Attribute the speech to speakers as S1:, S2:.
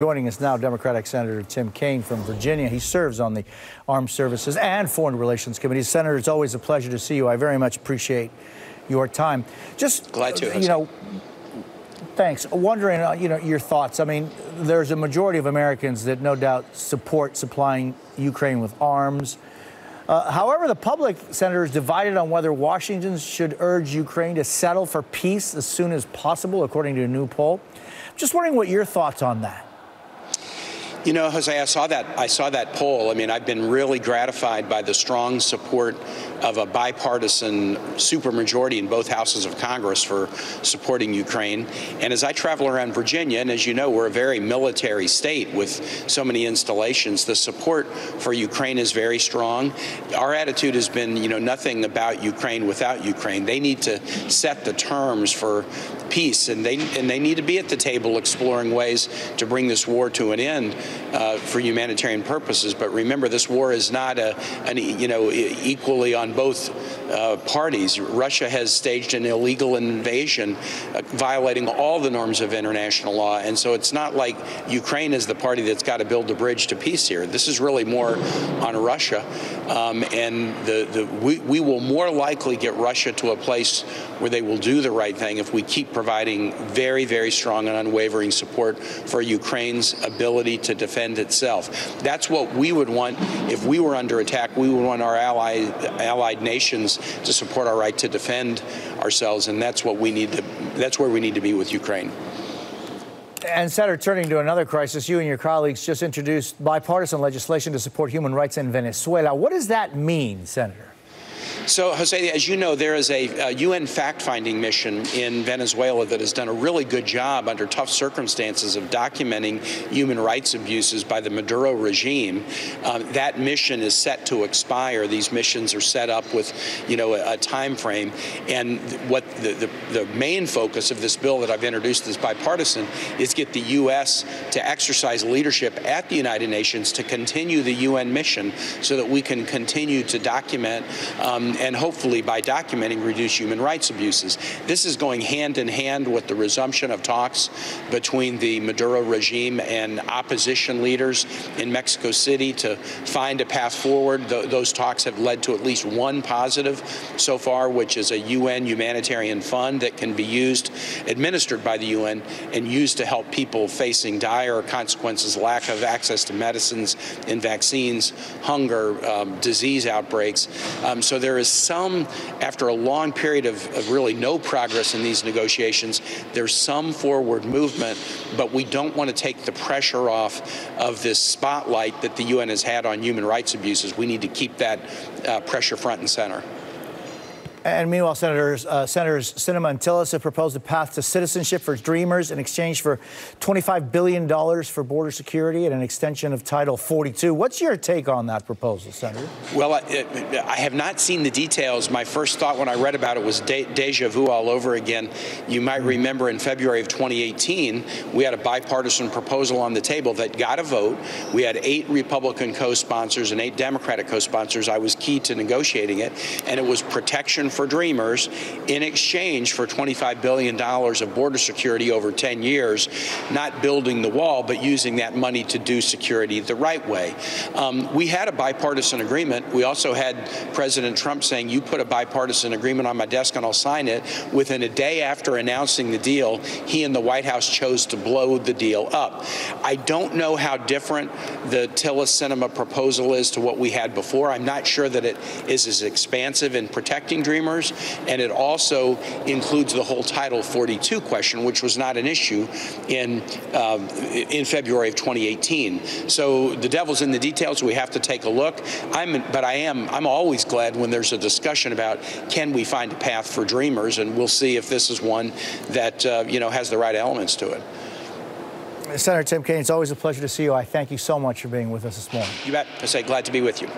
S1: Joining us now, Democratic Senator Tim Kaine from Virginia. He serves on the Armed Services and Foreign Relations Committee. Senator, it's always a pleasure to see you. I very much appreciate your time. Just
S2: glad to.
S1: Thanks. Wondering, your thoughts. I mean, there's a majority of Americans that no doubt support supplying Ukraine with arms. However, the public, Senator, is divided on whether Washington should urge Ukraine to settle for peace as soon as possible, according to a new poll. Just wondering what your thoughts on that.
S2: You know, Jose, I saw that poll. I mean, I've been really gratified by the strong support of a bipartisan supermajority in both houses of Congress for supporting Ukraine. And as I travel around Virginia, and as you know, we're a very military state with so many installations, the support for Ukraine is very strong. Our attitude has been, nothing about Ukraine without Ukraine. They need to set the terms for peace, and they need to be at the table exploring ways to bring this war to an end for humanitarian purposes. But remember, this war is not equally on both parties. Russia has staged an illegal invasion, violating all the norms of international law, and so it's not like Ukraine is the party that's got to build a bridge to peace here. This is really more on Russia, and we will more likely get Russia to a place where they will do the right thing if we keep providing very, very strong and unwavering support for Ukraine's ability to defend itself. That's what we would want if we were under attack. We would want our allied nations to support our right to defend ourselves, and that's what we need to. That's where we need to be with Ukraine.
S1: And, Senator, turning to another crisis, you and your colleagues just introduced bipartisan legislation to support human rights in Venezuela. What does that mean, Senator?
S2: So, Jose, as you know, there is a UN fact-finding mission in Venezuela that has done a really good job under tough circumstances of documenting human rights abuses by the Maduro regime. That mission is set to expire. These missions are set up with, a time frame. And what the main focus of this bill that I've introduced is bipartisan is get the U.S. to exercise leadership at the United Nations to continue the UN mission so that we can continue to document and hopefully by documenting reduce human rights abuses. This is going hand in hand with the resumption of talks between the Maduro regime and opposition leaders in Mexico City to find a path forward. Those talks have led to at least one positive so far, which is a UN humanitarian fund that can be used, administered by the UN, and used to help people facing dire consequences, lack of access to medicines and vaccines, hunger, disease outbreaks. So there is some, after a long period of really no progress in these negotiations, there's some forward movement, but we don't want to take the pressure off of this spotlight that the UN has had on human rights abuses. We need to keep that pressure front and center.
S1: And meanwhile, Senators Sinema and Tillis have proposed a path to citizenship for Dreamers in exchange for $25 billion for border security and an extension of Title 42. What's your take on that proposal, Senator?
S2: Well, I have not seen the details. My first thought when I read about it was deja vu all over again. You might remember in February of 2018, we had a bipartisan proposal on the table that got a vote. We had 8 Republican co-sponsors and 8 Democratic co-sponsors. I was key to negotiating it, and it was protection for Dreamers in exchange for $25 billion of border security over 10 years, not building the wall, but using that money to do security the right way. We had a bipartisan agreement. We also had President Trump saying, you put a bipartisan agreement on my desk and I'll sign it. Within a day after announcing the deal, he and the White House chose to blow the deal up. I don't know how different the Tillis-Sinema proposal is to what we had before. I'm not sure that it is as expansive in protecting Dreamers, and it also includes the whole Title 42 question, which was not an issue in February of 2018. So the devil's in the details. We have to take a look. I'm always glad when there's a discussion about can we find a path for Dreamers, and we'll see if this is one that has the right elements to it.
S1: Senator Tim Kaine, it's always a pleasure to see you. I thank you so much for being with us this morning.
S2: You bet. I say glad to be with you.